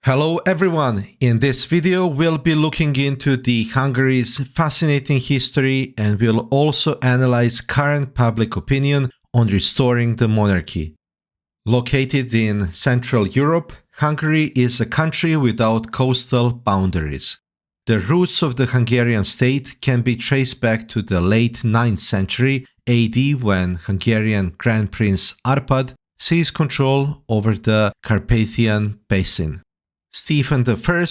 Hello everyone! In this video we'll be looking into the Hungary's fascinating history and we'll also analyze current public opinion on restoring the monarchy. Located in Central Europe, Hungary is a country without coastal boundaries. The roots of the Hungarian state can be traced back to the late 9th century AD when Hungarian Grand Prince Árpád seized control over the Carpathian Basin. Stephen I,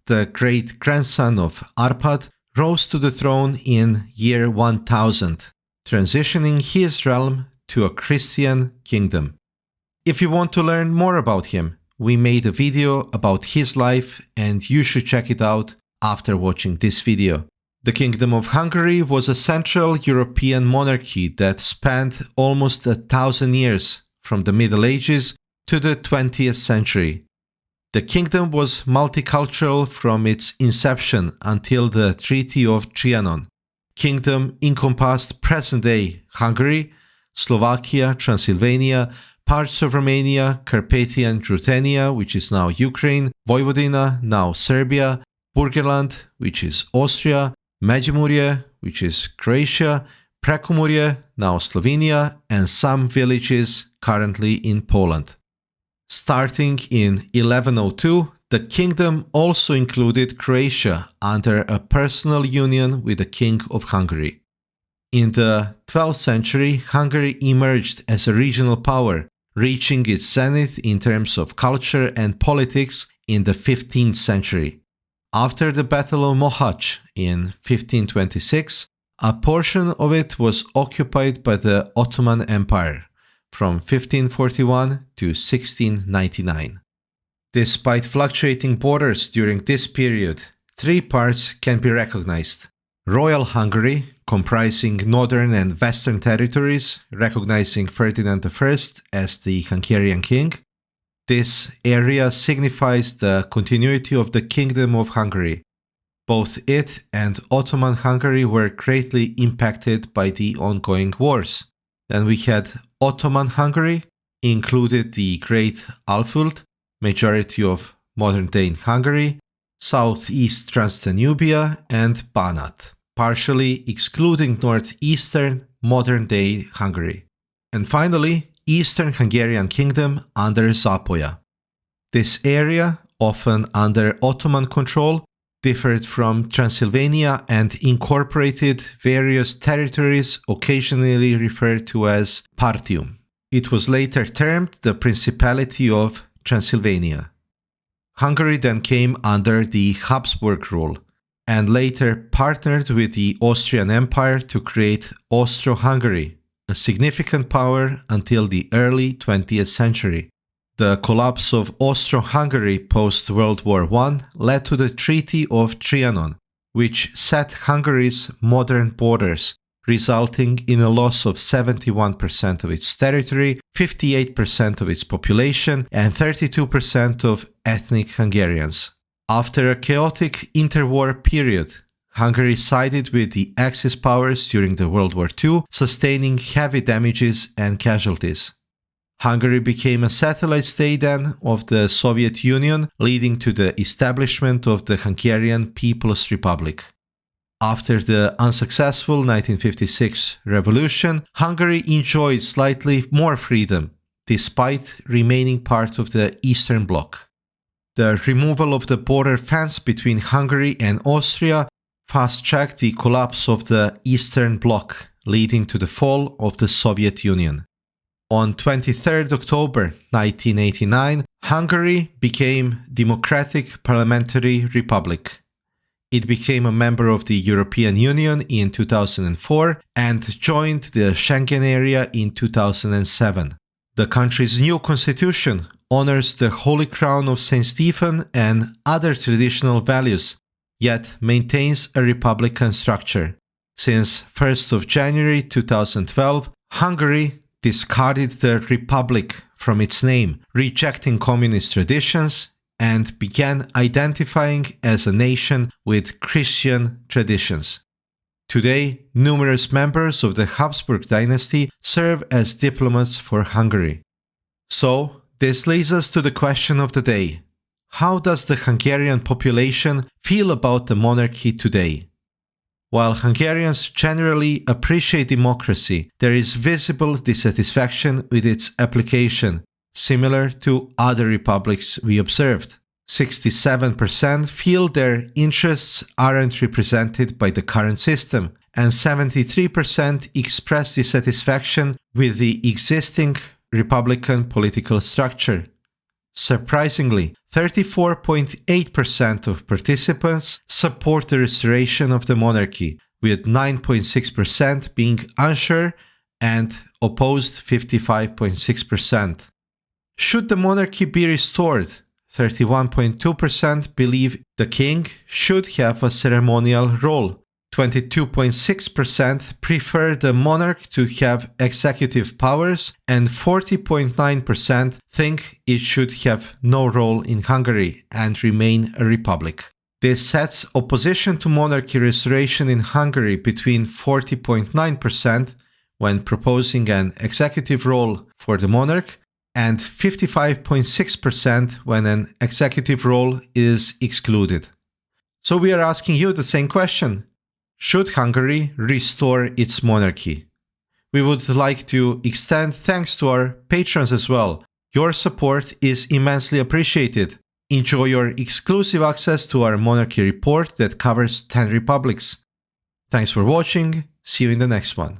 the great-grandson of Árpád, rose to the throne in year 1000, transitioning his realm to a Christian kingdom. If you want to learn more about him, we made a video about his life and you should check it out after watching this video. The Kingdom of Hungary was a Central European monarchy that spanned almost 1,000 years, from the Middle Ages to the 20th century. The kingdom was multicultural from its inception until the Treaty of Trianon. Kingdom encompassed present-day Hungary, Slovakia, Transylvania, parts of Romania, Carpathian Ruthenia, which is now Ukraine, Vojvodina, now Serbia, Burgenland, which is Austria, Međimurje, which is Croatia, Prekomurje, now Slovenia, and some villages currently in Poland. Starting in 1102, the kingdom also included Croatia under a personal union with the King of Hungary. In the 12th century, Hungary emerged as a regional power, reaching its zenith in terms of culture and politics in the 15th century. After the Battle of Mohacs in 1526, a portion of it was occupied by the Ottoman Empire from 1541 to 1699. Despite fluctuating borders during this period, three parts can be recognized. Royal Hungary, comprising northern and western territories, recognizing Ferdinand I as the Hungarian king. This area signifies the continuity of the Kingdom of Hungary. Both it and Ottoman Hungary were greatly impacted by the ongoing wars. Then we had Ottoman Hungary, included the Great Alföld, majority of modern-day Hungary, southeast Transdanubia, and Banat, partially excluding northeastern modern-day Hungary. And finally, Eastern Hungarian Kingdom under Zápolya. This area, often under Ottoman control, differed from Transylvania and incorporated various territories occasionally referred to as Partium. It was later termed the Principality of Transylvania. Hungary then came under the Habsburg rule and later partnered with the Austrian Empire to create Austro-Hungary, a significant power until the early 20th century. The collapse of Austro-Hungary post-World War I led to the Treaty of Trianon, which set Hungary's modern borders, resulting in a loss of 71% of its territory, 58% of its population, and 32% of ethnic Hungarians. After a chaotic interwar period, Hungary sided with the Axis powers during the World War II, sustaining heavy damages and casualties. Hungary became a satellite state then of the Soviet Union, leading to the establishment of the Hungarian People's Republic. After the unsuccessful 1956 revolution, Hungary enjoyed slightly more freedom, despite remaining part of the Eastern Bloc. The removal of the border fence between Hungary and Austria fast-tracked the collapse of the Eastern Bloc, leading to the fall of the Soviet Union. On 23 October 1989, Hungary became Democratic Parliamentary Republic. It became a member of the European Union in 2004 and joined the Schengen area in 2007. The country's new constitution honors the Holy Crown of St. Stephen and other traditional values, yet maintains a republican structure. Since 1st of January 2012, Hungary discarded the republic from its name, rejecting communist traditions, and began identifying as a nation with Christian traditions. Today, numerous members of the Habsburg dynasty serve as diplomats for Hungary. So, this leads us to the question of the day. How does the Hungarian population feel about the monarchy today? While Hungarians generally appreciate democracy, there is visible dissatisfaction with its application, similar to other republics we observed. 67% feel their interests aren't represented by the current system, and 73% express dissatisfaction with the existing republican political structure. Surprisingly, 34.8% of participants support the restoration of the monarchy, with 9.6% being unsure and opposed 55.6%. Should the monarchy be restored? 31.2% believe the king should have a ceremonial role. 22.6% prefer the monarch to have executive powers, and 40.9% think it should have no role in Hungary and remain a republic. This sets opposition to monarchy restoration in Hungary between 40.9% when proposing an executive role for the monarch and 55.6% when an executive role is excluded. So we are asking you the same question. Should Hungary restore its monarchy? We would like to extend thanks to our patrons as well. Your support is immensely appreciated. Enjoy your exclusive access to our monarchy report that covers 10 republics. Thanks for watching. See you in the next one.